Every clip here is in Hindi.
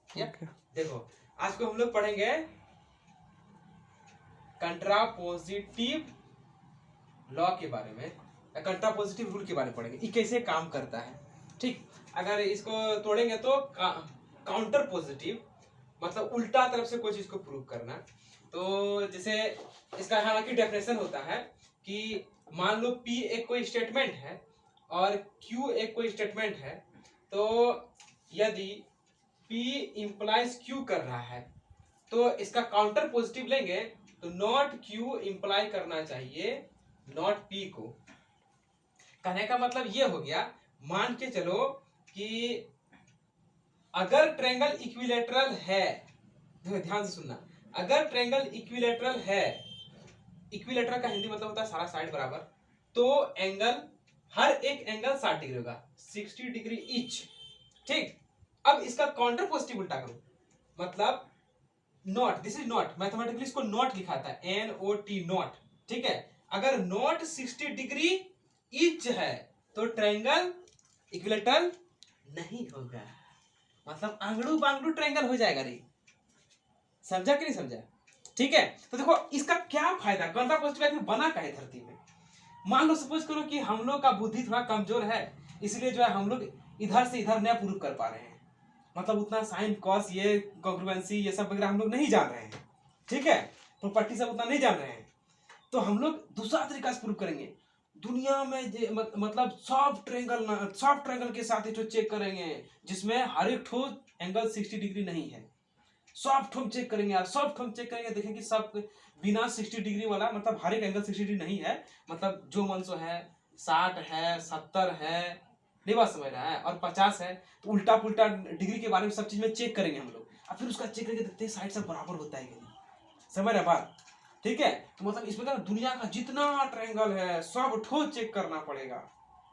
देखो आज को हम लोग पढ़ेंगे कंट्रापोजिटिव लॉ के बारे में, कंट्रापोजिटिव रूल के बारे में पढ़ेंगे, ये कैसे काम करता है। ठीक, अगर इसको तोड़ेंगे तो काउंटर पॉजिटिव मतलब उल्टा तरफ से कोई चीज को प्रूव करना। तो जैसे इसका हालांकि डेफिनेशन होता है कि मान लो P एक कोई स्टेटमेंट है और Q एक कोई स्टेटमेंट है, तो यदि P इंप्लाइज Q कर रहा है तो इसका काउंटर पॉजिटिव लेंगे तो नॉट Q इंप्लाई करना चाहिए नॉट P को। कहने का मतलब ये हो गया, मान के चलो कि अगर ट्रायंगल इक्विलैटरल है, ध्यान से सुनना, अगर ट्रायंगल इक्विलैटरल है, इक्विलैटरल का हिंदी मतलब होता है सारा साइड बराबर, तो एंगल हर एक एंगल 60 डिग्री होगा, 60 डिग्री ईच। ठीक, अब इसका काउंटर पॉजिटिव उल्टा करो, मतलब not, this is not, mathematically इसको नॉट लिखा था, NOT नॉट। ठीक है, अगर नॉट 60 डिग्री ईच है तो ट्रायंगल इक्विलैटरल नहीं होगा, मतलब आंगड़ू बांगड़ू ट्रायंगल हो जाएगा रे। समझा कि नहीं समझा? ठीक है, तो देखो इसका क्या फायदा, काउंटर पॉजिटिव बना का है धरती में। मान लो सपोज करो कि हम लोग का बुद्धि थोड़ा कमजोर है, इसलिए जो है हम लोग इधर से इधर नहीं प्रूव कर पा रहे हैं, मतलब उतना साइन कॉस ये कॉन्ग्रुएंसी ये सब वगैरह हम लोग नहीं जान रहे हैं। ठीक है, प्रॉपर्टी सब उतना नहीं जान रहे हैं, तो हम लोग दूसरा तरीका से प्रूव करेंगे। दुनिया में मतलब सॉफ्ट ट्रायंगल के साथ एक चेक करेंगे जिसमें हर एक ठो एंगल 60 डिग्री नहीं है। सॉफ्ट हम चेक करेंगे यार, सॉफ्ट हम चेक करेंगे, देखेंगे सब बिना 60 डिग्री वाला, मतलब हर एक एंगल 60 डिग्री नहीं है, मतलब जो मन सो है 60 है 70 है, नहीं बात समझ रहा है, और 50 है, तो उल्टा पुल्टा डिग्री के बारे में सब चीज में चेक करेंगे हम लोग, और फिर उसका चेक करके देखते हैं साइड सब बराबर होता है कि नहीं। समझ रहे बात? ठीक है, तो मतलब इसमें क्या दुनिया का जितना ट्रायंगल है सब ठो चेक करना पड़ेगा,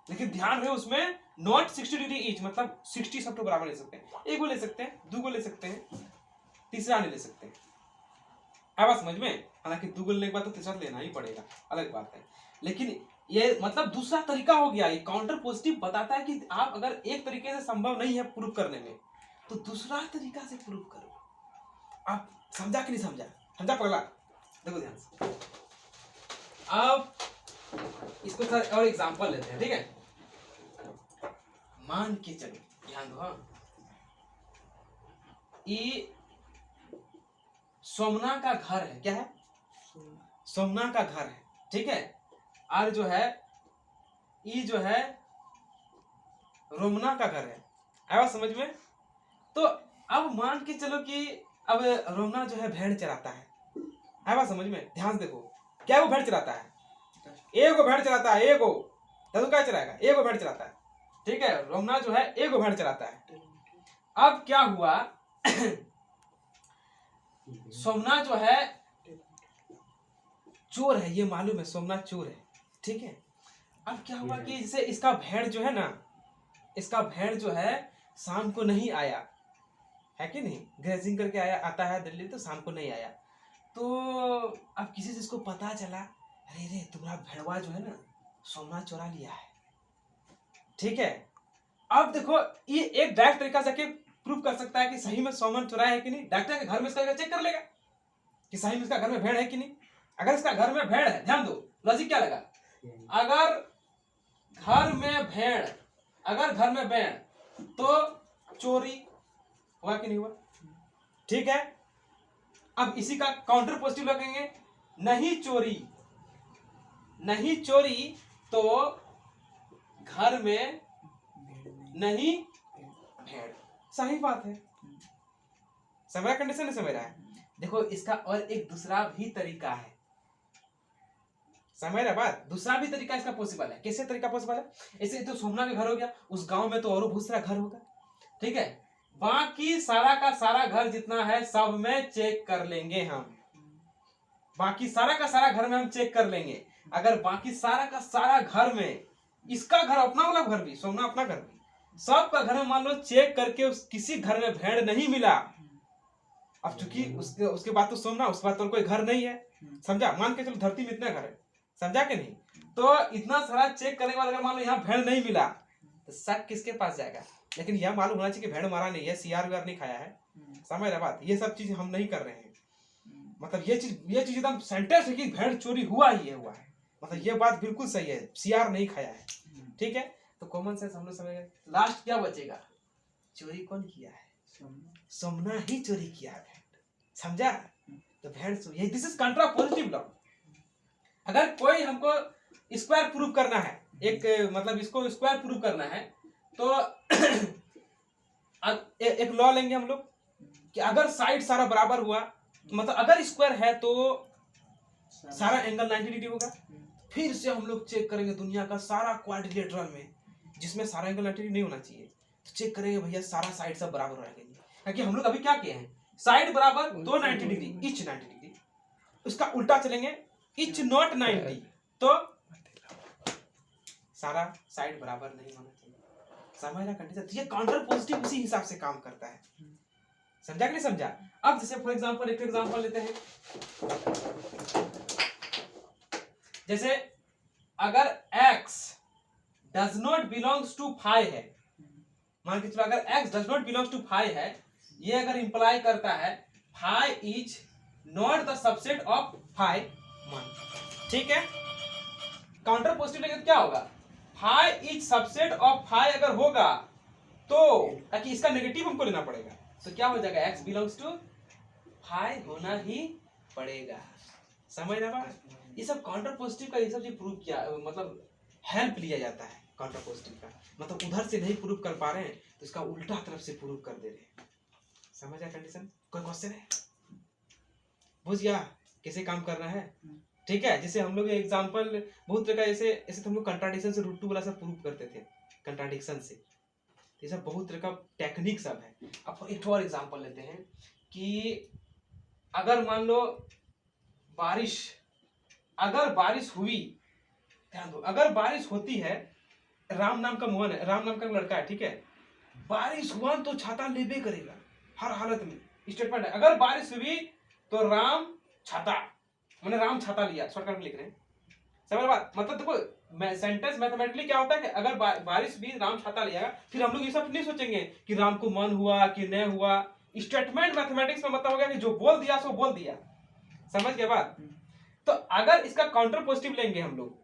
लेकिन ध्यान रहे उसमें नॉट 60 डिग्री ईच, मतलब 60 सब तो बराबर ले सकते हैं, एक को ले सकते हैं, दो को ले सकते हैं, तीसरा नहीं ले सकते। अब समझ में, हालांकि दो को लेने के बाद तो तीसरा लेना ही पड़ेगा, अलग बात है, लेकिन ये मतलब दूसरा तरीका हो गया। ये काउंटर पॉजिटिव बताता है कि आप अगर एक तरीके से संभव नहीं है प्रूव करने में तो दूसरा तरीका से प्रूव करो। आप समझा कि नहीं समझा? समझा पगला? देखो ध्यान से, अब इसको थोड़ा और एग्जांपल लेते हैं। ठीक है, मान के चलो, ध्यान दो, ये सोमना का घर है, क्या है? सोमना का घर है। ठीक है, और जो है ये जो है रोमना का घर है, आया समझ में? तो अब मान के चलो कि अब रोमना जो है भेड़ चराता है, आया समझ में? ध्यान देखो, क्या वो भेड़ चराता है? एगो भेड़ चराता है, एगो, तो क्या चलाएगा? एगो भेड़ चराता है। ठीक है, रोमना जो है एगो भेड़ चराता है। अब क्या हुआ सोमना जो है चोर है, ये मालूम है, सोमनाथ चोर है। ठीक है, अब क्या हुआ कि जैसे इसका भेड़ जो है ना, इसका भेड़ जो है शाम को नहीं आया है कि नहीं, ग्रेजिंग करके आया, आता है दिल्ली, तो शाम को नहीं आया, तो अब किसी से इसको पता चला, अरे रे तुम्हारा भेड़वा जो है ना सोमनाथ चोरा लिया है। ठीक है, अब देखो ये एक डायरेक्ट तरीका से प्रूव कर सकता है कि सही में सोमनाथ चोरा है कि नहीं। डॉक्टर के घर में इसका चेक कर लेगा कि सही में इसका घर में भेड़ है कि नहीं। अगर इसका घर में भेड़ है, ध्यान दो लॉजिक क्या लगा, अगर घर में भेड़, अगर घर में भेड़ तो चोरी हुआ कि नहीं हुआ। ठीक है, अब इसी का काउंटर पॉजिटिव लगेंगे, नहीं चोरी, नहीं चोरी तो घर में नहीं भेड़, सही बात है। समझ कंडीशन नहीं समझ रहा है? देखो इसका और एक दूसरा भी तरीका है, समझ रहा बात? दूसरा भी तरीका इसका पॉसिबल है। कैसे तरीका पॉसिबल है? ऐसे तो सोमना का घर हो गया, उस गांव में तो और बहुत सारा घर होगा। ठीक है, बाकी सारा का सारा घर जितना है सब में चेक कर लेंगे हम, बाकी सारा का सारा घर में हम चेक कर लेंगे। अगर बाकी सारा का सारा घर में, इसका घर अपना वाला घर भी, सोमना अपना घर भी, सबका घर में मान लो चेक करके किसी घर में भेड़ नहीं मिला। अब चूंकि उसके बाद तो सोमना, उसके बाद तो कोई घर नहीं है, समझा? मान के चलो धरती में इतना घर है, समझा कि नहीं? तो इतना सारा चेक करने के बाद अगर मान लो यहाँ भेड़ नहीं मिला, तो शक किसके पास जाएगा? लेकिन यह मालूम होना चाहिए कि भेड़ मारा नहीं है, सीआर वीआर नहीं खाया है, समझ रहे बात? ये सब चीज हम नहीं कर रहे हैं। मतलब ये चीज एकदम सेंटेंस है कि भेड़ चोरी हुआ ही है, हुआ है, मतलब ये बात बिल्कुल सही है, सीआर नहीं खाया है, ठीक है। तो कॉमन सेंस हम लोग समझ गए। लास्ट क्या बचेगा? चोरी कौन किया है? सोमना ही चोरी किया है भेड़, समझा? तो भेड़ ये दिस इज कंट्रा पॉजिटिव लॉ। अगर कोई हमको स्क्वायर प्रूव करना है, एक मतलब इसको स्क्वायर प्रूव करना है, तो एक लॉ लेंगे हम लोग कि अगर साइड सारा बराबर हुआ, मतलब अगर स्क्वायर है तो सारा एंगल 90 डिग्री होगा। फिर से हम लोग चेक करेंगे दुनिया का सारा क्वाड्रिलेटरल में जिसमें सारा एंगल 90 डिग्री नहीं होना चाहिए, तो चेक करेंगे भैया सारा साइड सब बराबर होना चाहिए। क्योंकि हम लोग अभी क्या किए हैं, साइड बराबर दो 90 डिग्री, ईच 90 डिग्री, उसका उल्टा चलेंगे ईच नॉट 90, तो सारा साइड बराबर नहीं होना चाहिए, समझ रहा कंडीशन? तो ये काउंटर पॉजिटिव उसी हिसाब से काम करता है, समझा कि नहीं समझा? अब जैसे फॉर एग्जांपल एक एग्जांपल लेते हैं, जैसे अगर x does not belongs to five है, मान के चलो अगर x does not belongs to five है, ये अगर इंप्लाई करता है five is not the subset of five one, ठीक है। काउंटर पॉजिटिव लेंगे तो क्या होगा? Five is subset of five अगर होगा तो ताकि इसका नेगेटिव हमको लेना पड़ेगा, तो क्या हो जाएगा? x बिलोंग्स टू फाइव होना ही पड़ेगा, समझ रहे बात? ये सब काउंटर पॉजिटिव का ये सब चीज प्रूव किया, मतलब हेल्प लिया जाता है काउंटर पॉजिटिव का, मतलब उधर से नहीं प्रूव कर पा रहे हैं तो इसका उल्टा तरफ से प्रूव कर दे रहे हैं, समझ आया कंडीशन? कोई क्वेश्चन है? बुझ गया कैसे काम करना है? ठीक है। जैसे हम लोग एग्जांपल बहुत तरह का, ऐसे ऐसे तो हम लोग कंट्राडिक्शन से रूट टू वाला सब प्रूव करते थे, कंट्राडिक्शन से, ये सब बहुत तरह का टेक्निक सब है। अब एक और एग्जांपल लेते हैं कि अगर मान लो अगर बारिश हुई, ध्यान दो, अगर बारिश होती है, राम नाम का मोहन है, राम नाम का लड़का है, ठीक है, बारिश हुआ तो छाता लेबे करेगा हर हालत में, स्टेटमेंट है। अगर बारिश हुई तो राम छाता, मैंने राम छाता लिया, शॉर्टकट में लिख रहे हैं, समझ बात? मतलब देखो सेंटेंस मैथमेटिकली क्या होता है कि अगर बारिश भी राम छाता लिया, फिर हम लोग ये सब नहीं सोचेंगे कि राम को मन हुआ कि नहीं हुआ। स्टेटमेंट मैथमेटिक्स में मतलब हो गया कि जो बोल दिया सो बोल दिया, समझ गए बात? तो अगर इसका काउंटर पॉजिटिव लेंगे हम लोग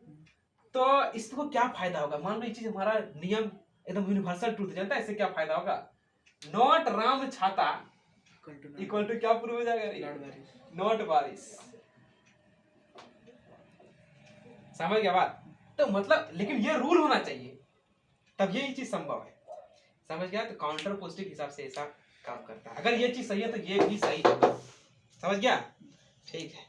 तो इसको क्या फायदा होगा? मान लो ये चीज हमारा नियम एकदम यूनिवर्सल ट्रूथ, जानता है इससे क्या फायदा होगा? नॉट राम छाता इक्वल टू क्या प्रूव हो जाएगा? नॉट बारिश, समझ गया बात? तो मतलब लेकिन ये रूल होना चाहिए तब ये चीज संभव है, समझ गया? तो काउंटर पॉजिटिव हिसाब से ऐसा काम करता है। अगर ये चीज सही है तो ये भी सही होगा, समझ गया? ठीक है।